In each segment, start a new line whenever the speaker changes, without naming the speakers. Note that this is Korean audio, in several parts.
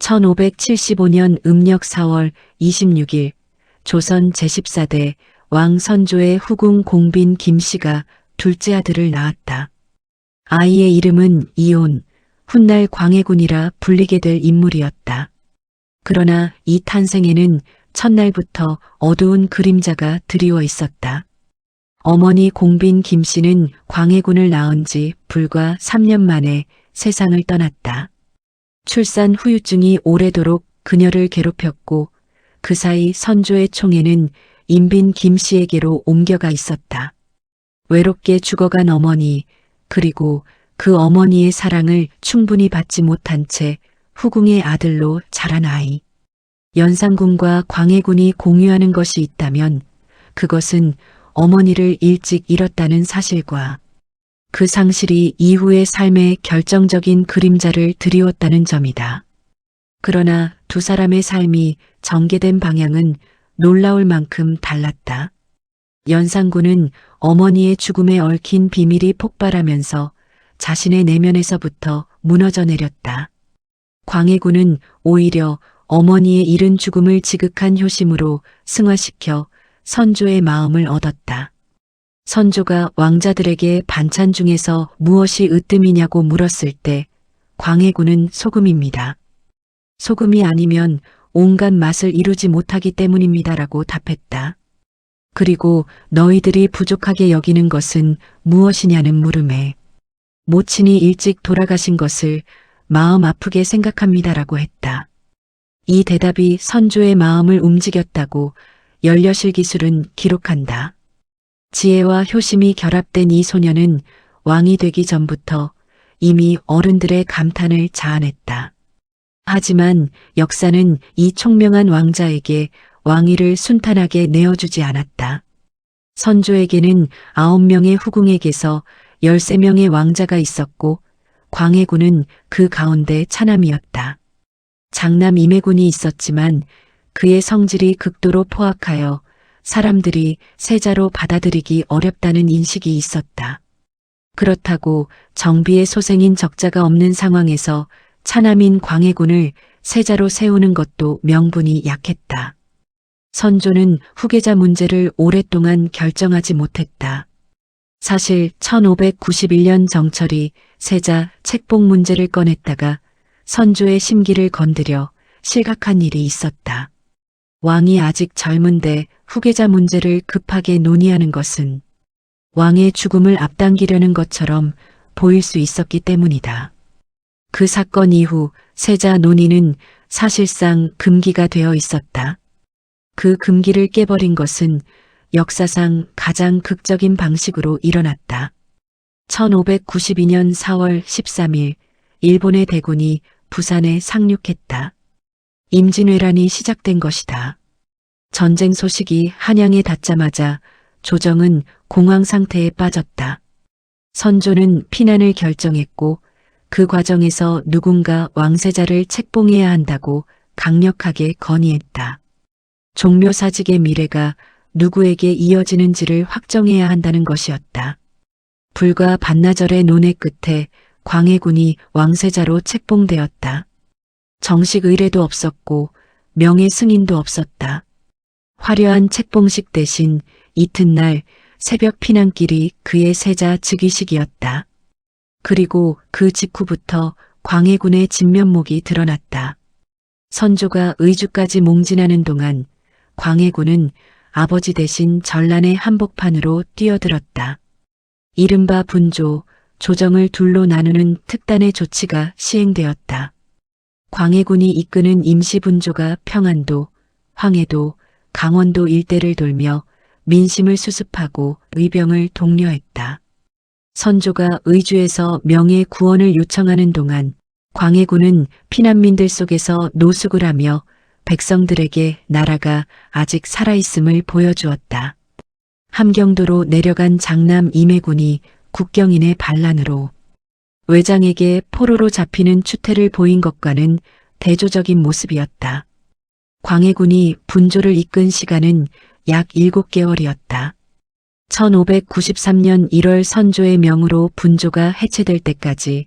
1575년 음력 4월 26일 조선 제14대 왕 선조의 후궁 공빈 김씨가 둘째 아들을 낳았다. 아이의 이름은 이온, 훗날 광해군이라 불리게 될 인물이었다. 그러나 이 탄생에는 첫날부터 어두운 그림자가 드리워 있었다. 어머니 공빈 김씨는 광해군을 낳은 지 불과 3년 만에 세상을 떠났다. 출산 후유증이 오래도록 그녀를 괴롭혔고 그 사이 선조의 총애는 인빈 김씨에게로 옮겨가 있었다. 외롭게 죽어간 어머니, 그리고 그 어머니의 사랑을 충분히 받지 못한 채 후궁의 아들로 자란 아이. 연산군과 광해군이 공유하는 것이 있다면 그것은 어머니를 일찍 잃었다는 사실과 그 상실이 이후의 삶에 결정적인 그림자를 드리웠다는 점이다. 그러나 두 사람의 삶이 전개된 방향은 놀라울 만큼 달랐다. 연산군은 어머니의 죽음에 얽힌 비밀이 폭발하면서 자신의 내면에서부터 무너져 내렸다. 광해군은 오히려 어머니의 이른 죽음을 지극한 효심으로 승화시켜 선조의 마음을 얻었다. 선조가 왕자들에게 반찬 중에서 무엇이 으뜸이냐고 물었을 때 광해군은 소금입니다. 소금이 아니면 온갖 맛을 이루지 못하기 때문입니다라고 답했다. 그리고 너희들이 부족하게 여기는 것은 무엇이냐는 물음에 모친이 일찍 돌아가신 것을 마음 아프게 생각합니다라고 했다. 이 대답이 선조의 마음을 움직였다고 연려실 기술은 기록한다. 지혜와 효심이 결합된 이 소녀는 왕이 되기 전부터 이미 어른들의 감탄을 자아냈다. 하지만 역사는 이 총명한 왕자에게 왕위를 순탄하게 내어주지 않았다. 선조에게는 9명의 후궁에게서 13명의 왕자가 있었고 광해군은 그 가운데 차남이었다. 장남 임해군이 있었지만 그의 성질이 극도로 포악하여 사람들이 세자로 받아들이기 어렵다는 인식이 있었다. 그렇다고 정비의 소생인 적자가 없는 상황에서 차남인 광해군을 세자로 세우는 것도 명분이 약했다. 선조는 후계자 문제를 오랫동안 결정하지 못했다. 사실 1591년 정철이 세자 책봉 문제를 꺼냈다가 선조의 심기를 건드려 실각한 일이 있었다. 왕이 아직 젊은데 후계자 문제를 급하게 논의하는 것은 왕의 죽음을 앞당기려는 것처럼 보일 수 있었기 때문이다. 그 사건 이후 세자 논의는 사실상 금기가 되어 있었다. 그 금기를 깨버린 것은 역사상 가장 극적인 방식으로 일어났다. 1592년 4월 13일 일본의 대군이 부산에 상륙했다. 임진왜란이 시작된 것이다. 전쟁 소식이 한양에 닿자마자 조정은 공황 상태에 빠졌다. 선조는 피난을 결정했고 그 과정에서 누군가 왕세자를 책봉해야 한다고 강력하게 건의했다. 종묘사직의 미래가 누구에게 이어지는지를 확정해야 한다는 것이었다. 불과 반나절의 논의 끝에 광해군이 왕세자로 책봉되었다. 정식 의례도 없었고 명예 승인도 없었다. 화려한 책봉식 대신 이튿날 새벽 피난길이 그의 세자 즉위식이었다. 그리고 그 직후부터 광해군의 진면목이 드러났다. 선조가 의주까지 몽진하는 동안 광해군은 아버지 대신 전란의 한복판으로 뛰어들었다. 이른바 분조, 조정을 둘로 나누는 특단의 조치가 시행되었다. 광해군이 이끄는 임시분조가 평안도, 황해도, 강원도 일대를 돌며 민심을 수습하고 의병을 독려했다. 선조가 의주에서 명예 구원을 요청하는 동안 광해군은 피난민들 속에서 노숙을 하며 백성들에게 나라가 아직 살아있음을 보여주었다. 함경도로 내려간 장남 임해군이 국경인의 반란으로 외장에게 포로로 잡히는 추태를 보인 것과는 대조적인 모습이었다. 광해군이 분조를 이끈 시간은 약 7개월이었다. 1593년 1월 선조의 명으로 분조가 해체될 때까지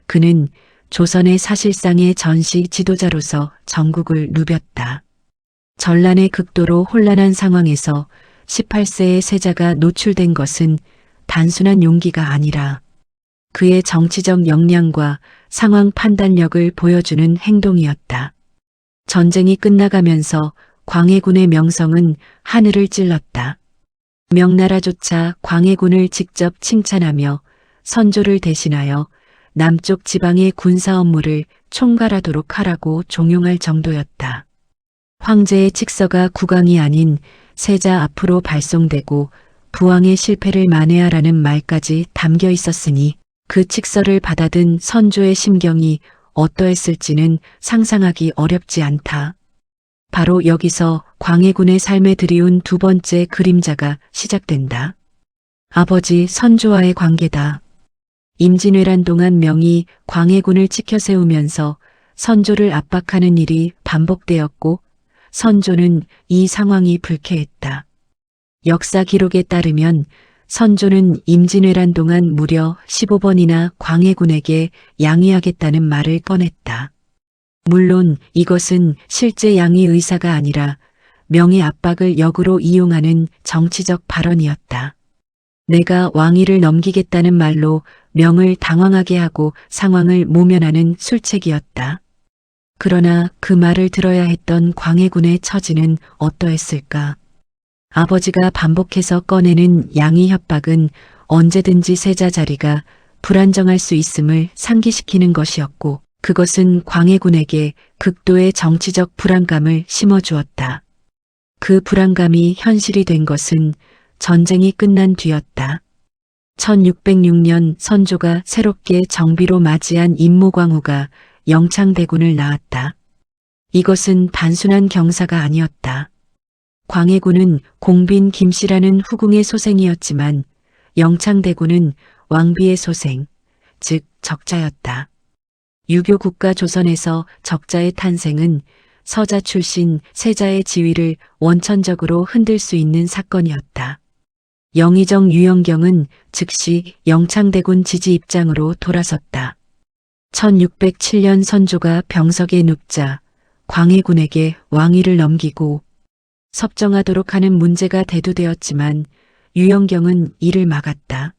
그는 조선의 사실상의 전시 지도자로서 전국을 누볐다. 전란의 극도로 혼란한 상황에서 18세의 세자가 노출된 것은 단순한 용기가 아니라 그의 정치적 역량과 상황 판단력을 보여주는 행동이었다. 전쟁이 끝나가면서 광해군의 명성은 하늘을 찔렀다. 명나라조차 광해군을 직접 칭찬하며 선조를 대신하여 남쪽 지방의 군사 업무를 총괄하도록 하라고 종용할 정도였다. 황제의 칙서가 국왕이 아닌 세자 앞으로 발송되고 부왕의 실패를 만회하라는 말까지 담겨 있었으니 그 칙서를 받아든 선조의 심경이 어떠했을지는 상상하기 어렵지 않다. 바로 여기서 광해군의 삶에 드리운 두 번째 그림자가 시작된다. 아버지 선조와의 관계다. 임진왜란 동안 명이 광해군을 치켜 세우면서 선조를 압박하는 일이 반복되었고 선조는 이 상황이 불쾌했다. 역사 기록에 따르면 선조는 임진왜란 동안 무려 15번이나 광해군에게 양위하겠다는 말을 꺼냈다. 물론 이것은 실제 양위 의사가 아니라 명의 압박을 역으로 이용하는 정치적 발언이었다. 내가 왕위를 넘기겠다는 말로 명을 당황하게 하고 상황을 모면하는 술책이었다. 그러나 그 말을 들어야 했던 광해군의 처지는 어떠했을까? 아버지가 반복해서 꺼내는 양위 협박은 언제든지 세자 자리가 불안정할 수 있음을 상기시키는 것이었고 그것은 광해군에게 극도의 정치적 불안감을 심어주었다. 그 불안감이 현실이 된 것은 전쟁이 끝난 뒤였다. 1606년 선조가 새롭게 정비로 맞이한 임모광우가 영창대군을 낳았다. 이것은 단순한 경사가 아니었다. 광해군은 공빈 김씨라는 후궁의 소생이었지만 영창대군은 왕비의 소생, 즉 적자였다. 유교 국가 조선에서 적자의 탄생은 서자 출신 세자의 지위를 원천적으로 흔들 수 있는 사건이었다. 영의정 유영경은 즉시 영창대군 지지 입장으로 돌아섰다. 1607년 선조가 병석에 눕자 광해군에게 왕위를 넘기고 섭정하도록 하는 문제가 대두되었지만 유영경은 이를 막았다.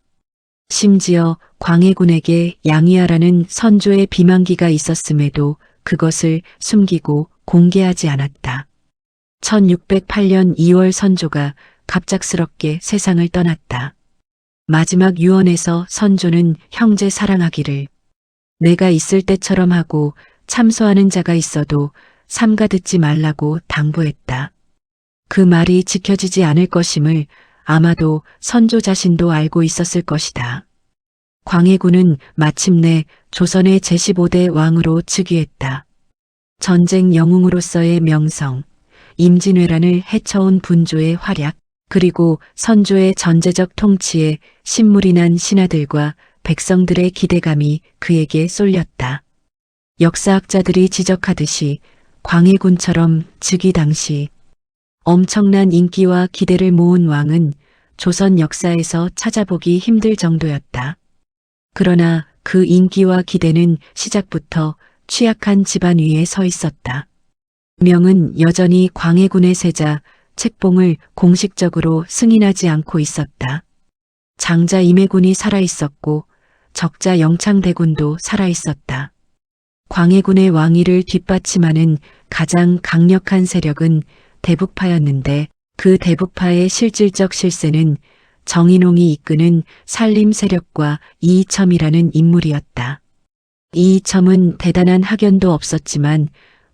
심지어 광해군에게 양위하라는 선조의 비만기가 있었음에도 그것을 숨기고 공개하지 않았다. 1608년 2월 선조가 갑작스럽게 세상을 떠났다. 마지막 유언에서 선조는 형제 사랑하기를 내가 있을 때처럼 하고 참소하는 자가 있어도 삼가듣지 말라고 당부했다. 그 말이 지켜지지 않을 것임을 아마도 선조 자신도 알고 있었을 것이다. 광해군은 마침내 조선의 제15대 왕으로 즉위했다. 전쟁 영웅으로서의 명성, 임진왜란을 헤쳐온 분조의 활약, 그리고 선조의 전제적 통치에 신물이 난 신하들과 백성들의 기대감이 그에게 쏠렸다. 역사학자들이 지적하듯이 광해군처럼 즉위 당시 엄청난 인기와 기대를 모은 왕은 조선 역사에서 찾아보기 힘들 정도였다. 그러나 그 인기와 기대는 시작부터 취약한 집안 위에 서 있었다. 명은 여전히 광해군의 세자 책봉을 공식적으로 승인하지 않고 있었다. 장자 임해군이 살아있었고 적자 영창대군도 살아있었다. 광해군의 왕위를 뒷받침하는 가장 강력한 세력은 대북파였는데 그 대북파의 실질적 실세는 정인홍이 이끄는 산림 세력과 이이첨이라는 인물이었다. 이이첨은 대단한 학연도 없었지만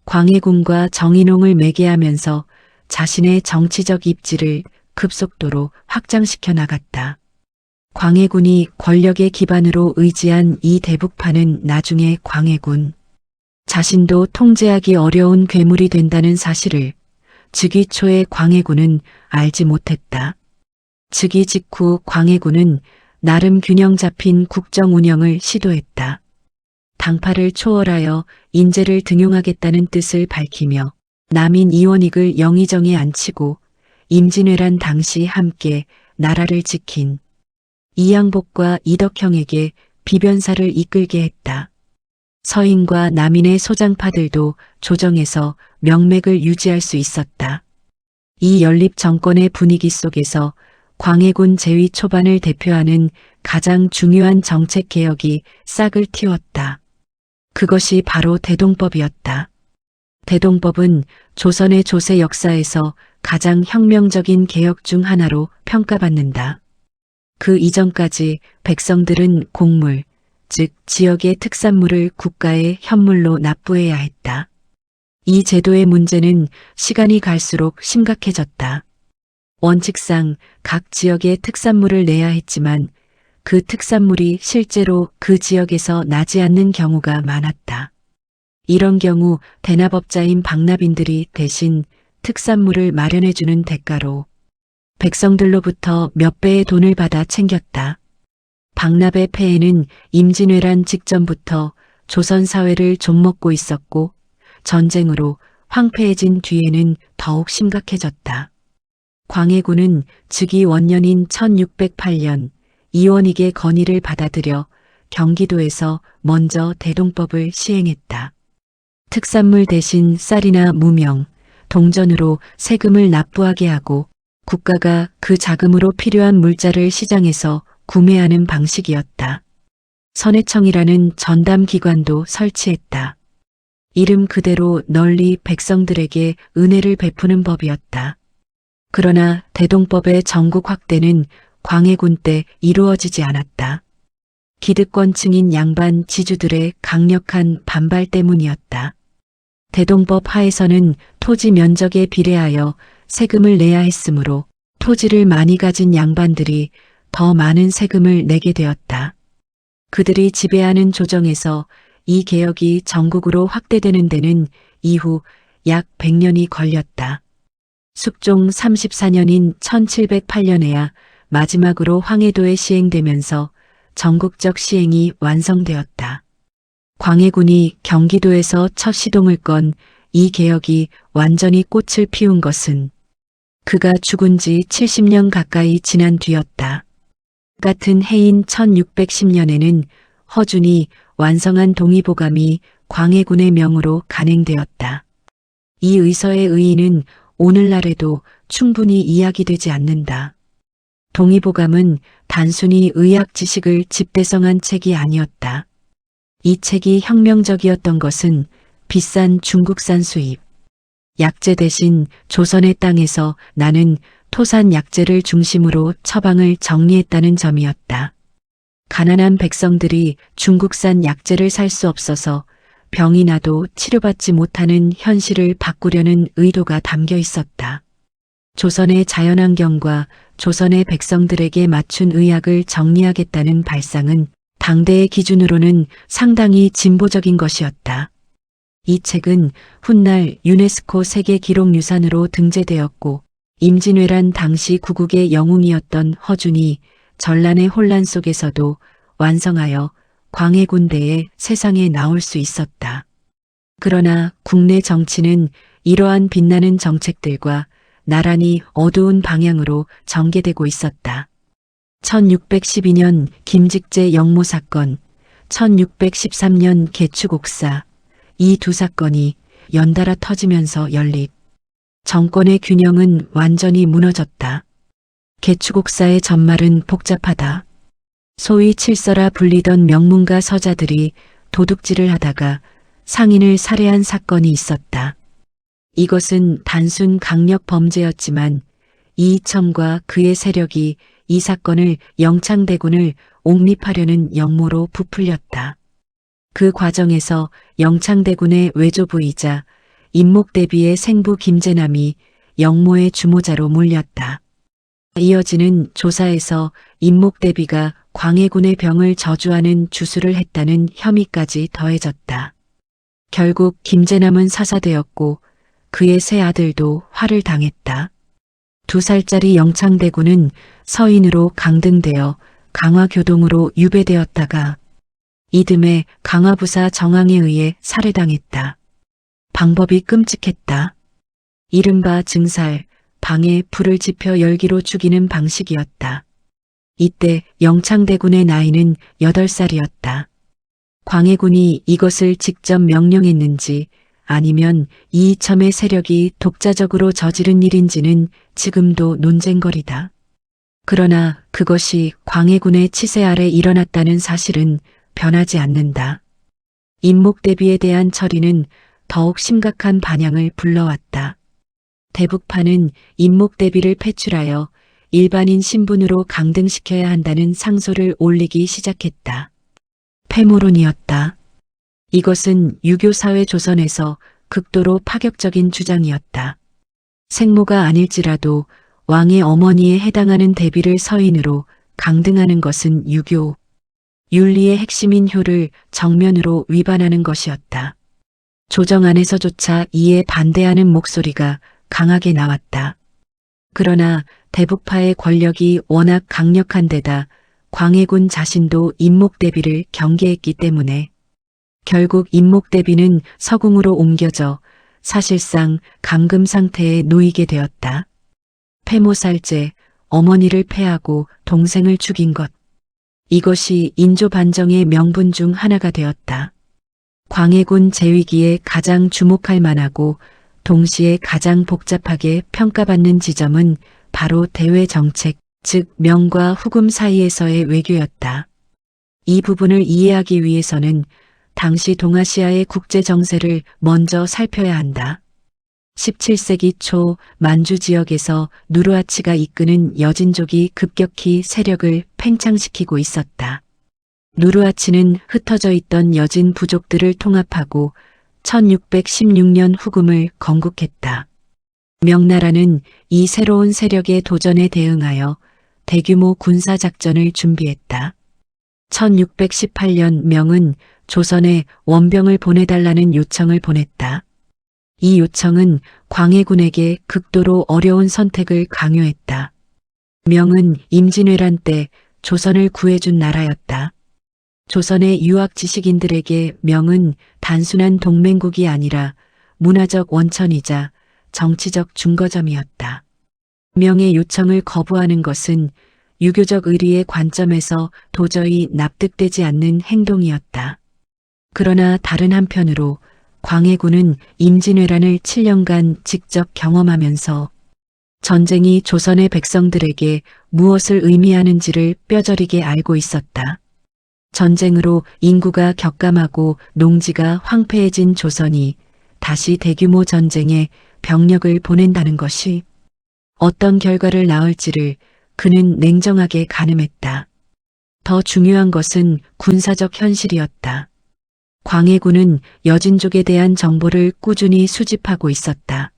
광해군과 정인홍을 매개하면서 자신의 정치적 입지를 급속도로 확장시켜 나갔다. 광해군이 권력의 기반으로 의지한 이 대북파는 나중에 광해군 자신도 통제하기 어려운 괴물이 된다는 사실을 즉위 초의 광해군은 알지 못했다. 즉위 직후 광해군은 나름 균형 잡힌 국정 운영을 시도했다. 당파를 초월하여 인재를 등용하겠다는 뜻을 밝히며 남인 이원익을 영의정에 앉히고 임진왜란 당시 함께 나라를 지킨 이양복과 이덕형에게 비변사를 이끌게 했다. 서인과 남인의 소장파들도 조정해서 명맥을 유지할 수 있었다. 이 연립 정권의 분위기 속에서 광해군 제위 초반을 대표하는 가장 중요한 정책 개혁이 싹을 틔웠다. 그것이 바로 대동법이었다. 대동법은 조선의 조세 역사에서 가장 혁명적인 개혁 중 하나로 평가받는다. 그 이전까지 백성들은 곡물, 즉 지역의 특산물을 국가의 현물로 납부해야 했다. 이 제도의 문제는 시간이 갈수록 심각해졌다. 원칙상 각 지역의 특산물을 내야 했지만 그 특산물이 실제로 그 지역에서 나지 않는 경우가 많았다. 이런 경우 대납업자인 방납인들이 대신 특산물을 마련해주는 대가로 백성들로부터 몇 배의 돈을 받아 챙겼다. 방납의 폐해는 임진왜란 직전부터 조선 사회를 좀먹고 있었고 전쟁으로 황폐해진 뒤에는 더욱 심각해졌다. 광해군은 즉위 원년인 1608년 이원익의 건의를 받아들여 경기도에서 먼저 대동법을 시행했다. 특산물 대신 쌀이나 무명, 동전으로 세금을 납부하게 하고 국가가 그 자금으로 필요한 물자를 시장에서 구매하는 방식이었다. 선해청이라는 전담기관도 설치했다. 이름 그대로 널리 백성들에게 은혜를 베푸는 법이었다. 그러나 대동법의 전국 확대는 광해군 때 이루어지지 않았다. 기득권층인 양반 지주들의 강력한 반발 때문이었다. 대동법 하에서는 토지 면적에 비례하여 세금을 내야 했으므로 토지를 많이 가진 양반들이 더 많은 세금을 내게 되었다. 그들이 지배하는 조정에서 이 개혁이 전국으로 확대되는 데는 이후 약 100년이 걸렸다. 숙종 34년인 1708년에야 마지막으로 황해도에 시행되면서 전국적 시행이 완성되었다. 광해군이 경기도에서 첫 시동을 건 이 개혁이 완전히 꽃을 피운 것은 그가 죽은 지 70년 가까이 지난 뒤였다. 같은 해인 1610년에는 허준이 완성한 동의보감이 광해군의 명으로 간행되었다. 이 의서의 의의는 오늘날에도 충분히 이야기되지 않는다. 동의보감은 단순히 의학 지식을 집대성한 책이 아니었다. 이 책이 혁명적이었던 것은 비싼 중국산 수입, 약재 대신 조선의 땅에서 나는 토산 약재를 중심으로 처방을 정리했다는 점이었다. 가난한 백성들이 중국산 약재를 살 수 없어서 병이 나도 치료받지 못하는 현실을 바꾸려는 의도가 담겨 있었다. 조선의 자연환경과 조선의 백성들에게 맞춘 의학을 정리하겠다는 발상은 당대의 기준으로는 상당히 진보적인 것이었다. 이 책은 훗날 유네스코 세계기록유산으로 등재되었고 임진왜란 당시 구국의 영웅이었던 허준이 전란의 혼란 속에서도 완성하여 광해군대에 세상에 나올 수 있었다. 그러나 국내 정치는 이러한 빛나는 정책들과 나란히 어두운 방향으로 전개되고 있었다. 1612년 김직재 영모 사건, 1613년 개축옥사, 이 두 사건이 연달아 터지면서 연립. 정권의 균형은 완전히 무너졌다. 개축옥사의 전말은 복잡하다. 소위 칠서라 불리던 명문가 서자들이 도둑질을 하다가 상인을 살해한 사건이 있었다. 이것은 단순 강력 범죄였지만 이이첨과 그의 세력이 이 사건을 영창대군을 옹립하려는 역모로 부풀렸다. 그 과정에서 영창대군의 외조부이자 임목대비의 생부 김재남이 역모의 주모자로 몰렸다. 이어지는 조사에서 임목대비가 광해군의 병을 저주하는 주술을 했다는 혐의까지 더해졌다. 결국 김재남은 사사되었고 그의 세 아들도 화를 당했다. 2살짜리 영창대군은 서인으로 강등되어 강화교동으로 유배되었다가 이듬해 강화부사 정황에 의해 살해당했다. 방법이 끔찍했다. 이른바 증살, 방에 불을 지펴 열기로 죽이는 방식이었다. 이때 영창대군의 나이는 8살이었다. 광해군이 이것을 직접 명령했는지 아니면 이이첨의 세력이 독자적으로 저지른 일인지는 지금도 논쟁거리다. 그러나 그것이 광해군의 치세 아래 일어났다는 사실은 변하지 않는다. 임목대비에 대한 처리는 더욱 심각한 반향을 불러왔다. 대북파는 임목대비를 패출하여 일반인 신분으로 강등시켜야 한다는 상소를 올리기 시작했다. 패모론이었다. 이것은 유교사회 조선에서 극도로 파격적인 주장이었다. 생모가 아닐지라도 왕의 어머니에 해당하는 대비를 서인으로 강등하는 것은 유교, 윤리의 핵심인 효를 정면으로 위반하는 것이었다. 조정 안에서조차 이에 반대하는 목소리가 강하게 나왔다. 그러나 대북파의 권력이 워낙 강력한 데다 광해군 자신도 임목대비를 경계했기 때문에 결국 임목대비는 서궁으로 옮겨져 사실상 감금 상태에 놓이게 되었다. 패모살제, 어머니를 패하고 동생을 죽인 것. 이것이 인조반정의 명분 중 하나가 되었다. 광해군 재위기에 가장 주목할 만하고 동시에 가장 복잡하게 평가받는 지점은 바로 대외정책, 즉 명과 후금 사이에서의 외교였다. 이 부분을 이해하기 위해서는 당시 동아시아의 국제 정세를 먼저 살펴야 한다. 17세기 초 만주 지역에서 누르하치가 이끄는 여진족이 급격히 세력을 팽창시키고 있었다. 누르하치는 흩어져 있던 여진 부족들을 통합하고 1616년 후금을 건국했다. 명나라는 이 새로운 세력의 도전에 대응하여 대규모 군사작전을 준비했다. 1618년 명은 조선에 원병을 보내달라는 요청을 보냈다. 이 요청은 광해군에게 극도로 어려운 선택을 강요했다. 명은 임진왜란 때 조선을 구해준 나라였다. 조선의 유학 지식인들에게 명은 단순한 동맹국이 아니라 문화적 원천이자 정치적 중거점이었다. 명의 요청을 거부하는 것은 유교적 의리의 관점에서 도저히 납득되지 않는 행동이었다. 그러나 다른 한편으로 광해군은 임진왜란을 7년간 직접 경험하면서 전쟁이 조선의 백성들에게 무엇을 의미하는지를 뼈저리게 알고 있었다. 전쟁으로 인구가 격감하고 농지가 황폐해진 조선이 다시 대규모 전쟁에 병력을 보낸다는 것이 어떤 결과를 낳을지를 그는 냉정하게 가늠했다. 더 중요한 것은 군사적 현실이었다. 광해군은 여진족에 대한 정보를 꾸준히 수집하고 있었다.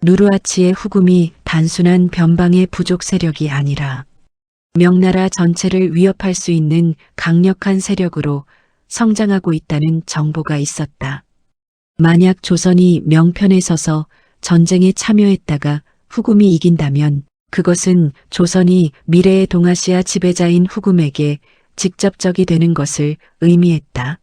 누르하치의 후금이 단순한 변방의 부족 세력이 아니라 명나라 전체를 위협할 수 있는 강력한 세력으로 성장하고 있다는 정보가 있었다. 만약 조선이 명편에 서서 전쟁에 참여했다가 후금이 이긴다면 그것은 조선이 미래의 동아시아 지배자인 후금에게 직접적이 되는 것을 의미했다.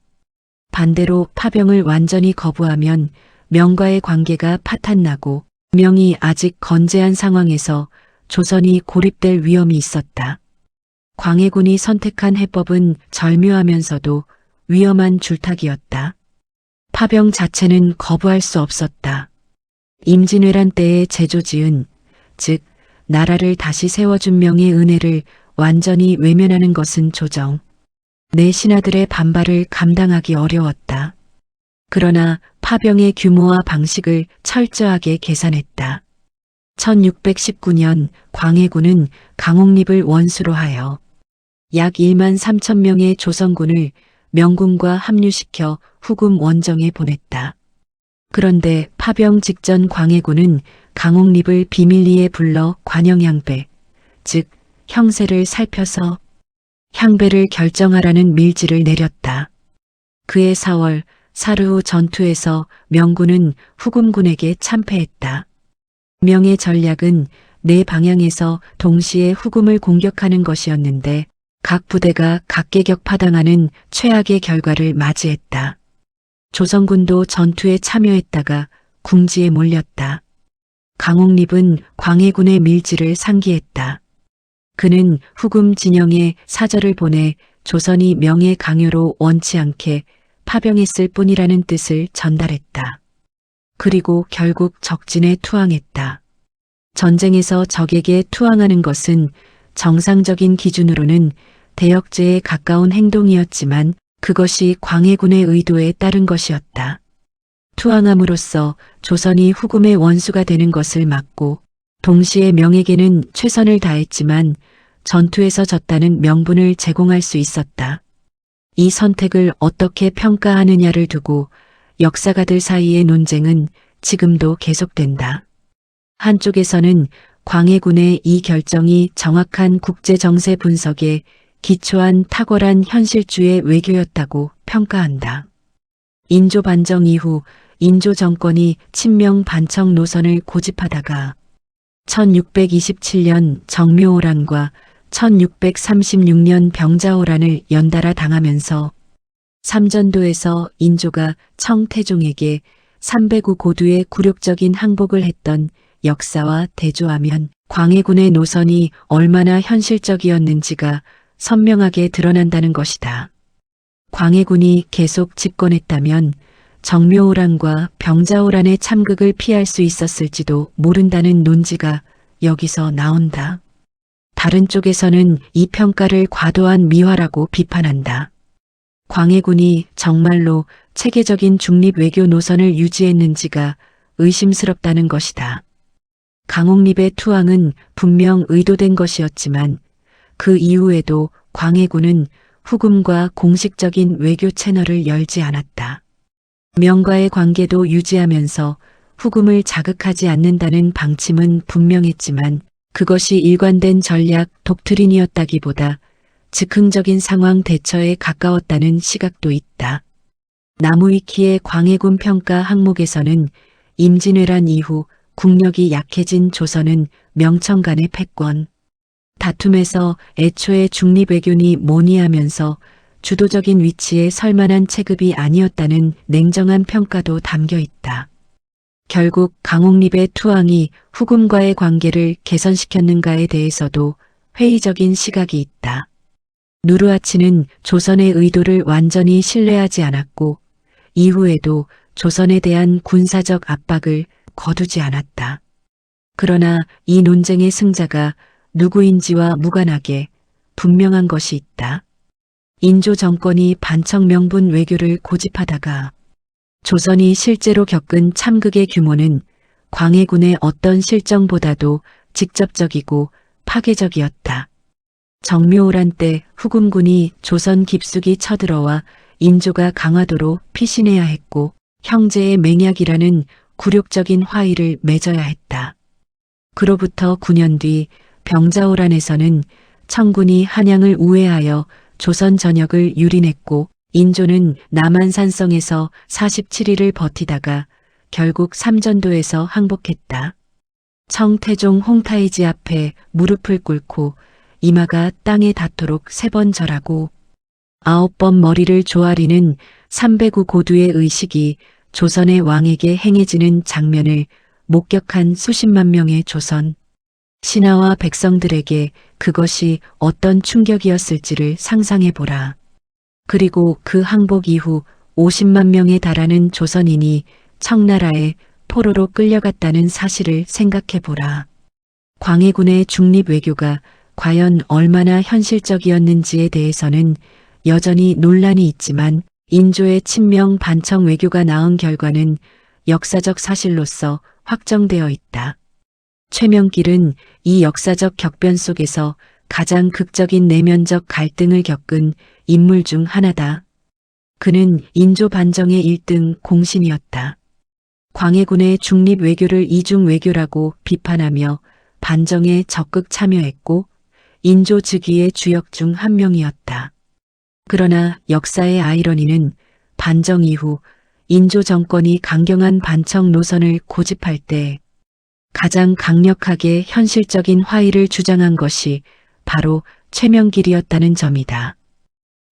반대로 파병을 완전히 거부하면 명과의 관계가 파탄나고 명이 아직 건재한 상황에서 조선이 고립될 위험이 있었다. 광해군이 선택한 해법은 절묘하면서도 위험한 줄타기였다. 파병 자체는 거부할 수 없었다. 임진왜란 때의 제조지은, 즉 나라를 다시 세워준 명의 은혜를 완전히 외면하는 것은 조정, 내 신하들의 반발을 감당하기 어려웠다. 그러나 파병의 규모와 방식을 철저하게 계산했다. 1619년 광해군은 강옥립을 원수로 하여 약 1만 3천 명의 조선군을 명군과 합류시켜 후금 원정에 보냈다. 그런데 파병 직전 광해군은 강옥립을 비밀리에 불러 관영향배, 즉 형세를 살펴서 향배를 결정하라는 밀지를 내렸다. 그해 4월 사르후 전투에서 명군은 후금군에게 참패했다. 명의 전략은 네 방향에서 동시에 후금을 공격하는 것이었는데 각 부대가 각계격파당하는 최악의 결과를 맞이했다. 조선군도 전투에 참여했다가 궁지에 몰렸다. 강옥립은 광해군의 밀지를 상기했다. 그는 후금 진영에 사절을 보내 조선이 명예 강요로 원치 않게 파병했을 뿐이라는 뜻을 전달했다. 그리고 결국 적진에 투항했다. 전쟁에서 적에게 투항하는 것은 정상적인 기준으로는 대역죄에 가까운 행동이었지만 그것이 광해군의 의도에 따른 것이었다. 투항함으로써 조선이 후금의 원수가 되는 것을 막고 동시에 명에게는 최선을 다했지만 전투에서 졌다는 명분을 제공할 수 있었다. 이 선택을 어떻게 평가하느냐를 두고 역사가들 사이의 논쟁은 지금도 계속된다. 한쪽에서는 광해군의 이 결정이 정확한 국제정세 분석에 기초한 탁월한 현실주의 외교였다고 평가한다. 인조 반정 이후 인조 정권이 친명 반청 노선을 고집하다가 1627년 정묘호란과 1636년 병자호란을 연달아 당하면서 삼전도에서 인조가 청태종에게 309 고두의 굴욕적인 항복을 했던 역사와 대조하면 광해군의 노선이 얼마나 현실적이었는지가 선명하게 드러난다는 것이다. 광해군이 계속 집권했다면 정묘호란과 병자호란의 참극을 피할 수 있었을지도 모른다는 논지가 여기서 나온다. 다른 쪽에서는 이 평가를 과도한 미화라고 비판한다. 광해군이 정말로 체계적인 중립 외교 노선을 유지했는지가 의심스럽다는 것이다. 강옥립의 투항은 분명 의도된 것이었지만 그 이후에도 광해군은 후금과 공식적인 외교 채널을 열지 않았다. 명과의 관계도 유지하면서 후금을 자극하지 않는다는 방침은 분명했지만 그것이 일관된 전략 독트린이었다기보다 즉흥적인 상황 대처에 가까웠다는 시각도 있다. 나무위키의 광해군 평가 항목에서는 임진왜란 이후 국력이 약해진 조선은 명청 간의 패권, 다툼에서 애초에 중립외교니 뭐니 하면서 주도적인 위치에 설 만한 체급이 아니었다는 냉정한 평가도 담겨 있다. 결국 강옥립의 투항이 후금과의 관계를 개선시켰는가에 대해서도 회의적인 시각이 있다. 누르하치는 조선의 의도를 완전히 신뢰하지 않았고 이후에도 조선에 대한 군사적 압박을 거두지 않았다. 그러나 이 논쟁의 승자가 누구인지와 무관하게 분명한 것이 있다. 인조 정권이 반청 명분 외교를 고집하다가 조선이 실제로 겪은 참극의 규모는 광해군의 어떤 실정보다도 직접적이고 파괴적이었다. 정묘호란 때 후금군이 조선 깊숙이 쳐들어와 인조가 강화도로 피신해야 했고 형제의 맹약이라는 굴욕적인 화의를 맺어야 했다. 그로부터 9년 뒤 병자호란에서는 청군이 한양을 우회하여 조선 전역을 유린했고 인조는 남한산성에서 47일을 버티다가 결국 삼전도에서 항복했다. 청태종 홍타이지 앞에 무릎을 꿇고 이마가 땅에 닿도록 3번 절하고 9번 머리를 조아리는 309 고두의 의식이 조선의 왕에게 행해지는 장면을 목격한 수십만 명의 조선 신하와 백성들에게 그것이 어떤 충격이었을지를 상상해보라. 그리고 그 항복 이후 50만 명에 달하는 조선인이 청나라에 포로로 끌려갔다는 사실을 생각해보라. 광해군의 중립 외교가 과연 얼마나 현실적이었는지에 대해서는 여전히 논란이 있지만 인조의 친명 반청 외교가 낳은 결과는 역사적 사실로서 확정되어 있다. 최명길은 이 역사적 격변 속에서 가장 극적인 내면적 갈등을 겪은 인물 중 하나다. 그는 인조 반정의 1등 공신이었다. 광해군의 중립 외교를 이중 외교라고 비판하며 반정에 적극 참여했고 인조 즉위의 주역 중 한 명이었다. 그러나 역사의 아이러니는 반정 이후 인조 정권이 강경한 반청 노선을 고집할 때 가장 강력하게 현실적인 화의를 주장한 것이 바로 최명길이었다는 점이다.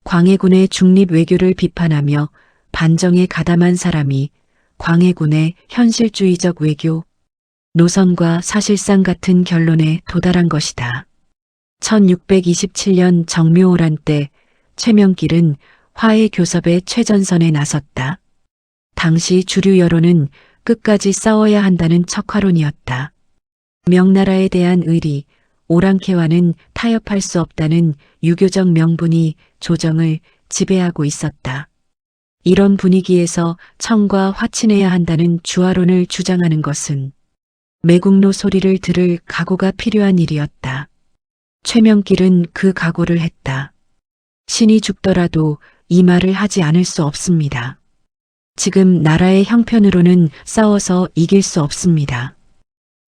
광해군의 중립 외교를 비판하며 반정에 가담한 사람이 광해군의 현실주의적 외교 노선과 사실상 같은 결론에 도달한 것이다. 1627년 정묘호란 때 최명길은 화해 교섭의 최전선에 나섰다. 당시 주류 여론은 끝까지 싸워야 한다는 척화론이었다. 명나라에 대한 의리, 오랑캐와는 타협할 수 없다는 유교적 명분이 조정을 지배하고 있었다. 이런 분위기에서 청과 화친해야 한다는 주화론을 주장하는 것은 매국노 소리를 들을 각오가 필요한 일이었다. 최명길은 그 각오를 했다. 신이 죽더라도 이 말을 하지 않을 수 없습니다. 지금 나라의 형편으로는 싸워서 이길 수 없습니다.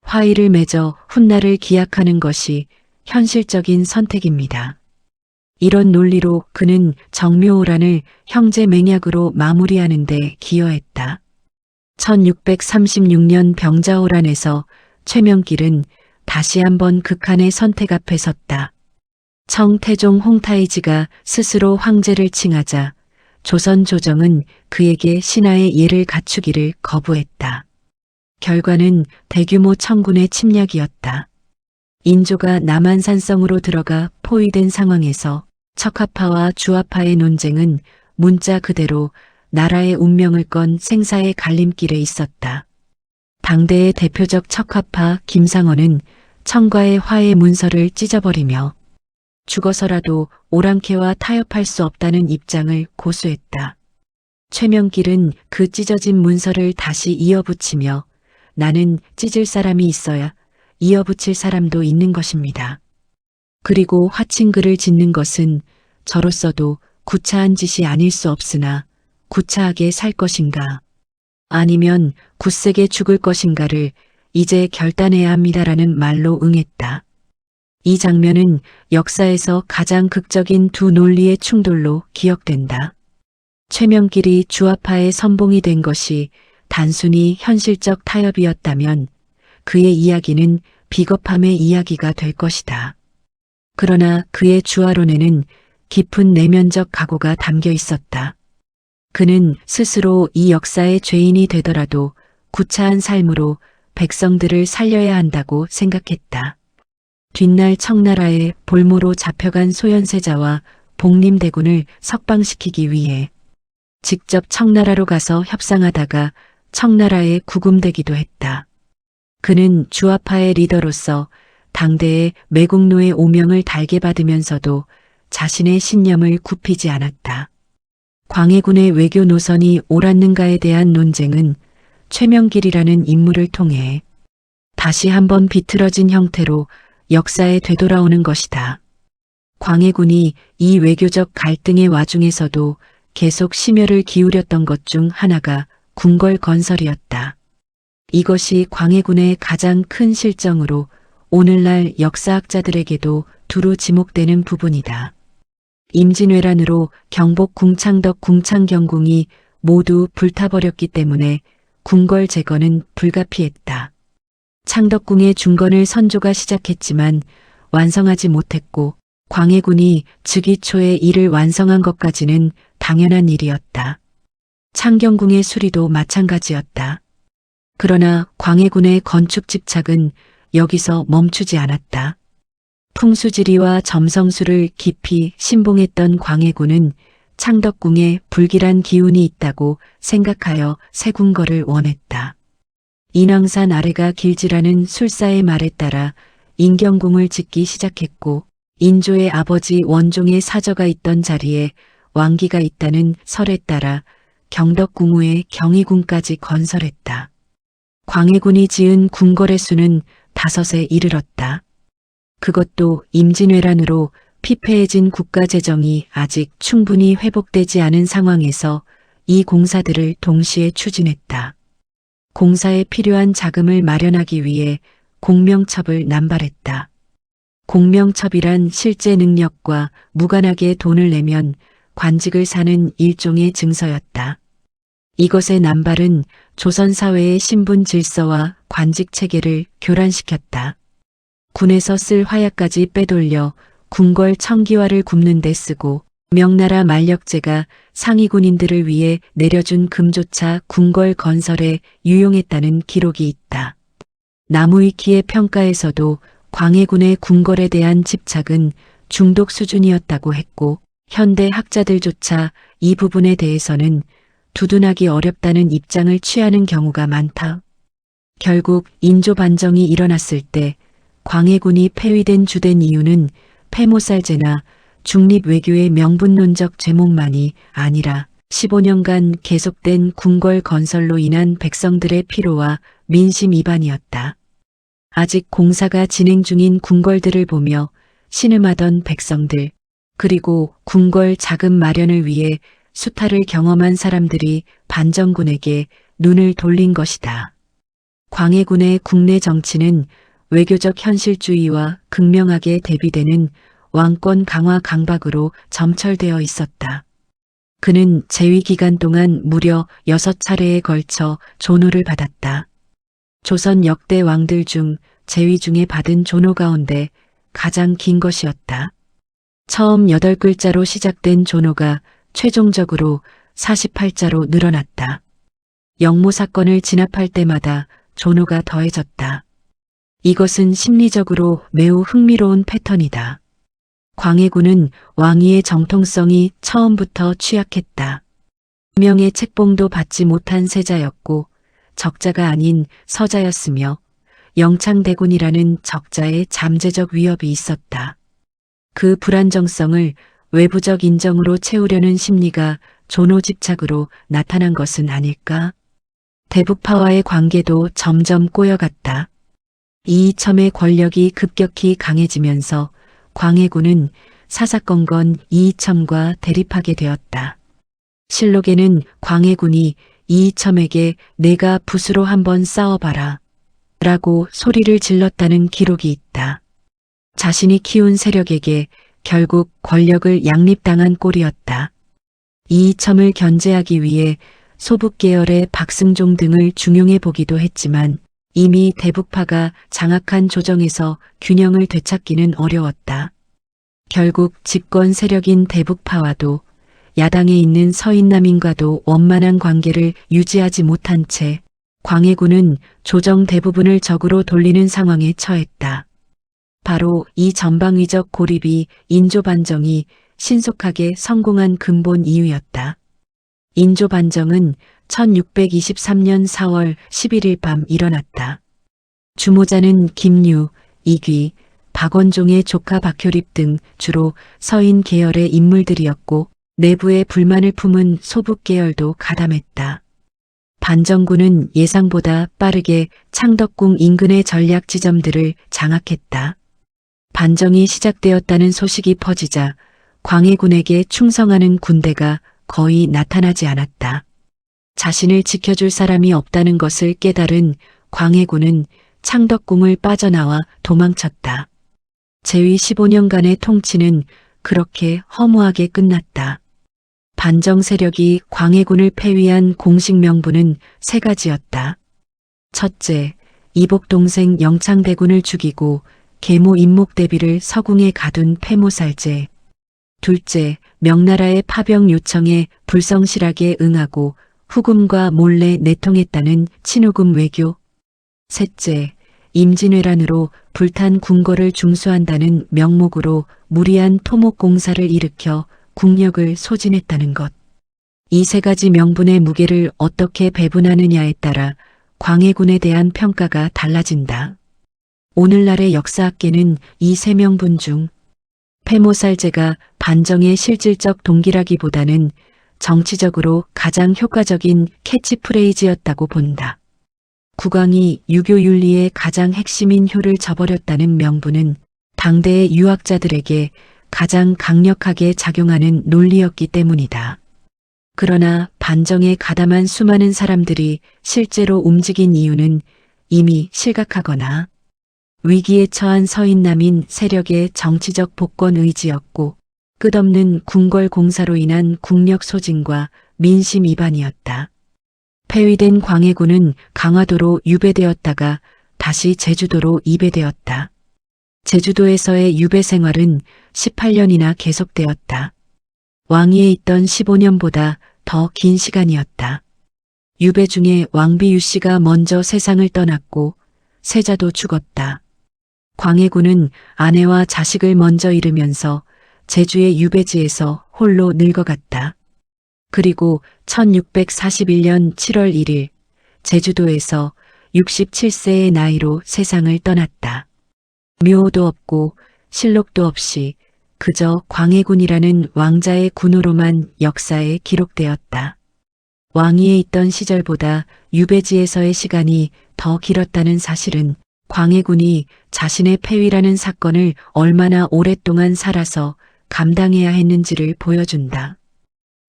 화의를 맺어 훗날을 기약하는 것이 현실적인 선택입니다. 이런 논리로 그는 정묘호란을 형제 맹약으로 마무리하는 데 기여했다. 1636년 병자호란에서 최명길은 다시 한번 극한의 선택 앞에 섰다. 청태종 홍타이지가 스스로 황제를 칭하자 조선 조정은 그에게 신하의 예를 갖추기를 거부했다. 결과는 대규모 청군의 침략이었다. 인조가 남한산성으로 들어가 포위된 상황에서 척화파와 주화파의 논쟁은 문자 그대로 나라의 운명을 건 생사의 갈림길에 있었다. 당대의 대표적 척화파 김상원은 청과의 화해 문서를 찢어버리며 죽어서라도 오랑캐와 타협할 수 없다는 입장을 고수했다. 최명길은 그 찢어진 문서를 다시 이어붙이며 나는 찢을 사람이 있어야 이어붙일 사람도 있는 것입니다. 그리고 화친글을 짓는 것은 저로서도 구차한 짓이 아닐 수 없으나 구차하게 살 것인가 아니면 굳세게 죽을 것인가를 이제 결단해야 합니다라는 말로 응했다. 이 장면은 역사에서 가장 극적인 두 논리의 충돌로 기억된다. 최명길이 주화파의 선봉이 된 것이 단순히 현실적 타협이었다면 그의 이야기는 비겁함의 이야기가 될 것이다. 그러나 그의 주화론에는 깊은 내면적 각오가 담겨 있었다. 그는 스스로 이 역사의 죄인이 되더라도 구차한 삶으로 백성들을 살려야 한다고 생각했다. 뒷날 청나라의 볼모로 잡혀간 소현세자와 복림대군을 석방시키기 위해 직접 청나라로 가서 협상하다가 청나라에 구금되기도 했다. 그는 주화파의 리더로서 당대의 매국노의 오명을 달게 받으면서도 자신의 신념을 굽히지 않았다. 광해군의 외교 노선이 옳았는가에 대한 논쟁은 최명길이라는 인물을 통해 다시 한번 비틀어진 형태로 역사에 되돌아오는 것이다. 광해군이 이 외교적 갈등의 와중에서도 계속 심혈을 기울였던 것 중 하나가 궁궐 건설이었다. 이것이 광해군의 가장 큰 실정으로 오늘날 역사학자들에게도 두루 지목되는 부분이다. 임진왜란으로 경복 궁창덕 궁창경궁이 모두 불타버렸기 때문에 궁궐 재건은 불가피했다. 창덕궁의 중건을 선조가 시작했지만 완성하지 못했고 광해군이 즉위 초에 이를 완성한 것까지는 당연한 일이었다. 창경궁의 수리도 마찬가지였다. 그러나 광해군의 건축 집착은 여기서 멈추지 않았다. 풍수지리와 점성술을 깊이 신봉했던 광해군은 창덕궁에 불길한 기운이 있다고 생각하여 새 궁궐을 원했다. 인왕산 아래가 길지라는 술사의 말에 따라 인경궁을 짓기 시작했고 인조의 아버지 원종의 사저가 있던 자리에 왕기가 있다는 설에 따라 경덕궁후에 경희궁까지 건설했다. 광해군이 지은 궁궐의 수는 5에 이르렀다. 그것도 임진왜란으로 피폐해진 국가 재정이 아직 충분히 회복되지 않은 상황에서 이 공사들을 동시에 추진했다. 공사에 필요한 자금을 마련하기 위해 공명첩을 남발했다. 공명첩이란 실제 능력과 무관하게 돈을 내면 관직을 사는 일종의 증서였다. 이것의 남발은 조선 사회의 신분 질서와 관직 체계를 교란시켰다. 군에서 쓸 화약까지 빼돌려 궁궐 청기화를 굽는 데 쓰고 명나라 만력제가 상위 군인들을 위해 내려준 금조차 궁궐 건설에 유용했다는 기록이 있다. 나무위키의 평가에서도 광해군의 궁궐에 대한 집착은 중독 수준이었다고 했고 현대 학자들조차 이 부분에 대해서는 두둔하기 어렵다는 입장을 취하는 경우가 많다. 결국 인조 반정이 일어났을 때 광해군이 폐위된 주된 이유는 폐모살제나 중립외교의 명분론적 제목만이 아니라 15년간 계속된 궁궐 건설로 인한 백성들의 피로와 민심 이반이었다. 아직 공사가 진행 중인 궁궐들을 보며 신음하던 백성들, 그리고 궁궐 자금 마련을 위해 수탈을 경험한 사람들이 반정군에게 눈을 돌린 것이다. 광해군의 국내 정치는 외교적 현실주의와 극명하게 대비되는 왕권 강화 강박으로 점철되어 있었다. 그는 재위 기간 동안 무려 6차례에 걸쳐 존호를 받았다. 조선 역대 왕들 중 재위 중에 받은 존호 가운데 가장 긴 것이었다. 처음 8글자로 시작된 존호가 최종적으로 48자로 늘어났다. 영모 사건을 진압할 때마다 존호가 더해졌다. 이것은 심리적으로 매우 흥미로운 패턴이다. 광해군은 왕위의 정통성이 처음부터 취약했다. 명의 책봉도 받지 못한 세자였고 적자가 아닌 서자였으며 영창대군이라는 적자의 잠재적 위협이 있었다. 그 불안정성을 외부적 인정으로 채우려는 심리가 존호 집착으로 나타난 것은 아닐까? 대북파와의 관계도 점점 꼬여갔다. 이이첨의 권력이 급격히 강해지면서 광해군은 사사건건 이이첨과 대립하게 되었다. 실록에는 광해군이 이이첨에게 내가 붓으로 한번 싸워봐라 라고 소리를 질렀다는 기록이 있다. 자신이 키운 세력에게 결국 권력을 양립당한 꼴이었다. 이이첨을 견제하기 위해 소북계열의 박승종 등을 중용해 보기도 했지만 이미 대북파가 장악한 조정에서 균형을 되찾기는 어려웠다. 결국 집권 세력인 대북파와도 야당에 있는 서인남인과도 원만한 관계를 유지하지 못한 채 광해군은 조정 대부분을 적으로 돌리는 상황에 처했다. 바로 이 전방위적 고립이 인조반정이 신속하게 성공한 근본 이유였다. 인조반정은 1623년 4월 11일 밤 일어났다. 주모자는 김유, 이귀, 박원종의 조카 박효립 등 주로 서인 계열의 인물들이었고 내부의 불만을 품은 소북 계열도 가담했다. 반정군은 예상보다 빠르게 창덕궁 인근의 전략 지점들을 장악했다. 반정이 시작되었다는 소식이 퍼지자 광해군에게 충성하는 군대가 거의 나타나지 않았다. 자신을 지켜줄 사람이 없다는 것을 깨달은 광해군은 창덕궁을 빠져나와 도망쳤다. 재위 15년간의 통치는 그렇게 허무하게 끝났다. 반정 세력이 광해군을 폐위한 공식 명분은 3가지였다. 첫째, 이복 동생 영창대군을 죽이고 계모 임목 대비를 서궁에 가둔 폐모살제. 둘째, 명나라의 파병 요청에 불성실하게 응하고 후금과 몰래 내통했다는 친후금 외교. 셋째, 임진왜란으로 불탄 궁궐을 중수한다는 명목으로 무리한 토목 공사를 일으켜 국력을 소진했다는 것. 이 3가지 명분의 무게를 어떻게 배분하느냐에 따라 광해군에 대한 평가가 달라진다. 오늘날의 역사학계는 이 3명분 중 폐모살제가 반정의 실질적 동기라기보다는 정치적으로 가장 효과적인 캐치프레이즈였다고 본다. 국왕이 유교윤리의 가장 핵심인 효를 저버렸다는 명분은 당대의 유학자들에게 가장 강력하게 작용하는 논리였기 때문이다. 그러나 반정에 가담한 수많은 사람들이 실제로 움직인 이유는 이미 실각하거나 위기에 처한 서인남인 세력의 정치적 복권 의지였고 끝없는 궁궐 공사로 인한 국력 소진과 민심 이반이었다. 폐위된 광해군은 강화도로 유배되었다가 다시 제주도로 이배되었다. 제주도에서의 유배 생활은 18년이나 계속되었다. 왕위에 있던 15년보다 더 긴 시간이었다. 유배 중에 왕비 유씨가 먼저 세상을 떠났고 세자도 죽었다. 광해군은 아내와 자식을 먼저 잃으면서 제주의 유배지에서 홀로 늙어갔다. 그리고 1641년 7월 1일 제주도에서 67세의 나이로 세상을 떠났다. 묘호도 없고 실록도 없이 그저 광해군이라는 왕자의 군호로만 역사에 기록되었다. 왕위에 있던 시절보다 유배지에서의 시간이 더 길었다는 사실은 광해군이 자신의 폐위라는 사건을 얼마나 오랫동안 살아서 감당해야 했는지를 보여준다.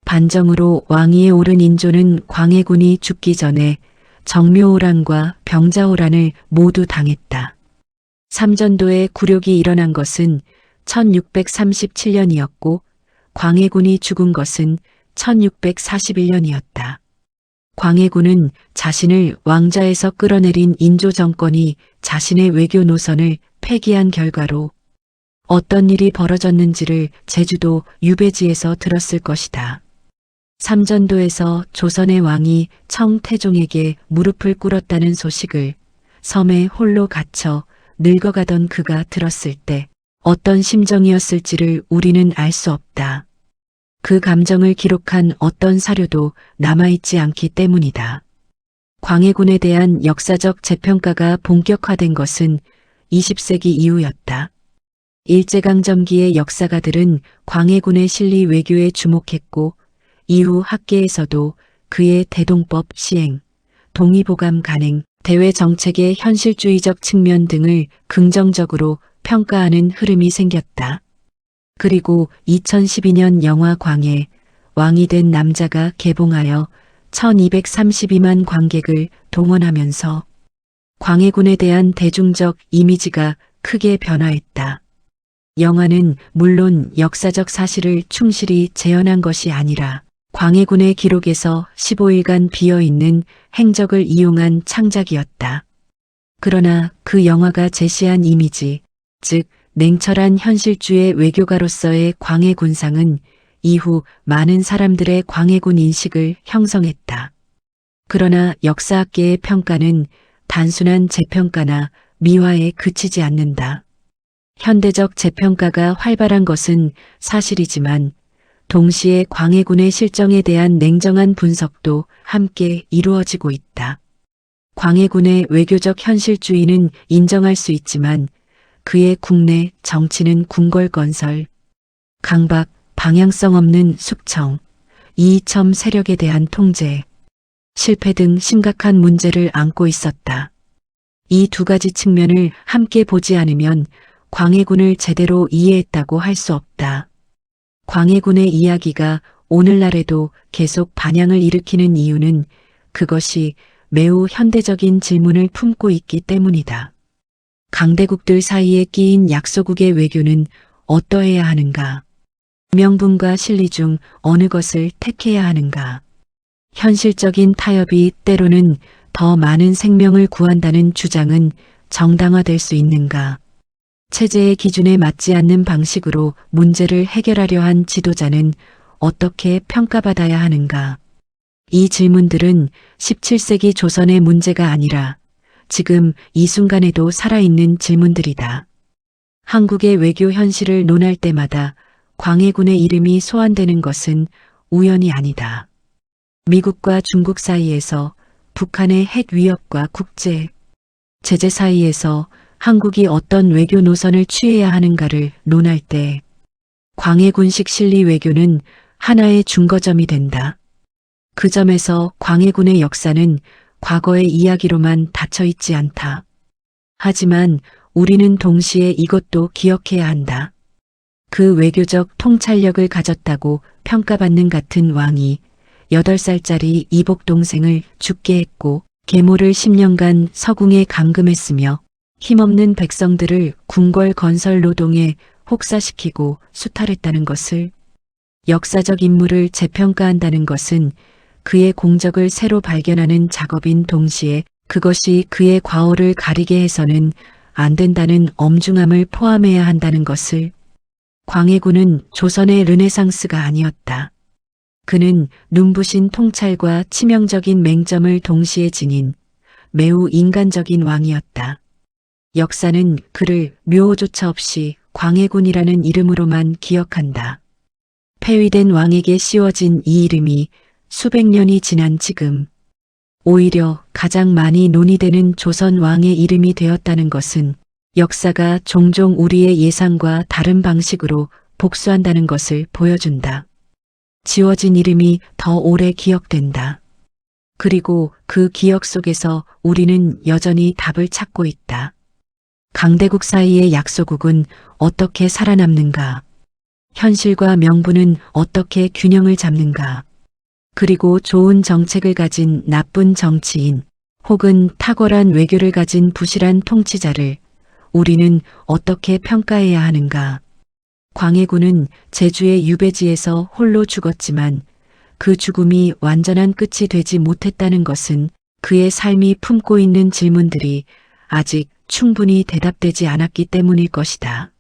반정으로 왕위에 오른 인조는 광해군이 죽기 전에 정묘호란과 병자호란을 모두 당했다. 삼전도에 굴욕이 일어난 것은 1637년이었고 광해군이 죽은 것은 1641년이었다. 광해군은 자신을 왕좌에서 끌어내린 인조 정권이 자신의 외교 노선을 폐기한 결과로 어떤 일이 벌어졌는지를 제주도 유배지에서 들었을 것이다. 삼전도에서 조선의 왕이 청태종에게 무릎을 꿇었다는 소식을 섬에 홀로 갇혀 늙어가던 그가 들었을 때 어떤 심정이었을지를 우리는 알 수 없다. 그 감정을 기록한 어떤 사료도 남아있지 않기 때문이다. 광해군에 대한 역사적 재평가가 본격화된 것은 20세기 이후였다. 일제강점기의 역사가들은 광해군의 실리 외교에 주목했고 이후 학계에서도 그의 대동법 시행, 동의보감 간행, 대외 정책의 현실주의적 측면 등을 긍정적으로 평가하는 흐름이 생겼다. 그리고 2012년 영화 광해, 왕이 된 남자가 개봉하여 1232만 관객을 동원하면서 광해군에 대한 대중적 이미지가 크게 변화했다. 영화는 물론 역사적 사실을 충실히 재현한 것이 아니라 광해군의 기록에서 15일간 비어있는 행적을 이용한 창작이었다. 그러나 그 영화가 제시한 이미지, 즉 냉철한 현실주의 외교가로서의 광해군상은 이후 많은 사람들의 광해군 인식을 형성했다. 그러나 역사학계의 평가는 단순한 재평가나 미화에 그치지 않는다. 현대적 재평가가 활발한 것은 사실이지만 동시에 광해군의 실정에 대한 냉정한 분석도 함께 이루어지고 있다. 광해군의 외교적 현실주의는 인정할 수 있지만 그의 국내 정치는 궁궐건설, 강박, 방향성 없는 숙청, 이이첨 세력에 대한 통제, 실패 등 심각한 문제를 안고 있었다. 이 두 가지 측면을 함께 보지 않으면 광해군을 제대로 이해했다고 할 수 없다. 광해군의 이야기가 오늘날에도 계속 반향을 일으키는 이유는 그것이 매우 현대적인 질문을 품고 있기 때문이다. 강대국들 사이에 끼인 약소국의 외교는 어떠해야 하는가? 명분과 실리 중 어느 것을 택해야 하는가? 현실적인 타협이 때로는 더 많은 생명을 구한다는 주장은 정당화될 수 있는가? 체제의 기준에 맞지 않는 방식으로 문제를 해결하려 한 지도자는 어떻게 평가받아야 하는가? 이 질문들은 17세기 조선의 문제가 아니라 지금 이 순간에도 살아있는 질문들이다. 한국의 외교 현실을 논할 때마다 광해군의 이름이 소환되는 것은 우연이 아니다. 미국과 중국 사이에서 북한의 핵 위협과 국제 제재 사이에서 한국이 어떤 외교 노선을 취해야 하는가를 논할 때 광해군식 실리 외교는 하나의 중거점이 된다. 그 점에서 광해군의 역사는 과거의 이야기로만 닫혀있지 않다. 하지만 우리는 동시에 이것도 기억해야 한다. 그 외교적 통찰력을 가졌다고 평가받는 같은 왕이 8살짜리 이복 동생을 죽게 했고 계모를 10년간 서궁에 감금했으며 힘없는 백성들을 궁궐 건설 노동에 혹사시키고 수탈했다는 것을, 역사적 인물을 재평가한다는 것은 그의 공적을 새로 발견하는 작업인 동시에 그것이 그의 과오를 가리게 해서는 안 된다는 엄중함을 포함해야 한다는 것을. 광해군은 조선의 르네상스가 아니었다. 그는 눈부신 통찰과 치명적인 맹점을 동시에 지닌 매우 인간적인 왕이었다. 역사는 그를 묘호조차 없이 광해군이라는 이름으로만 기억한다. 폐위된 왕에게 씌워진 이 이름이 수백 년이 지난 지금 오히려 가장 많이 논의되는 조선 왕의 이름이 되었다는 것은 역사가 종종 우리의 예상과 다른 방식으로 복수한다는 것을 보여준다. 지워진 이름이 더 오래 기억된다. 그리고 그 기억 속에서 우리는 여전히 답을 찾고 있다. 강대국 사이의 약소국은 어떻게 살아남는가? 현실과 명분은 어떻게 균형을 잡는가? 그리고 좋은 정책을 가진 나쁜 정치인 혹은 탁월한 외교를 가진 부실한 통치자를 우리는 어떻게 평가해야 하는가? 광해군은 제주의 유배지에서 홀로 죽었지만 그 죽음이 완전한 끝이 되지 못했다는 것은 그의 삶이 품고 있는 질문들이 아직 충분히 대답되지 않았기 때문일 것이다.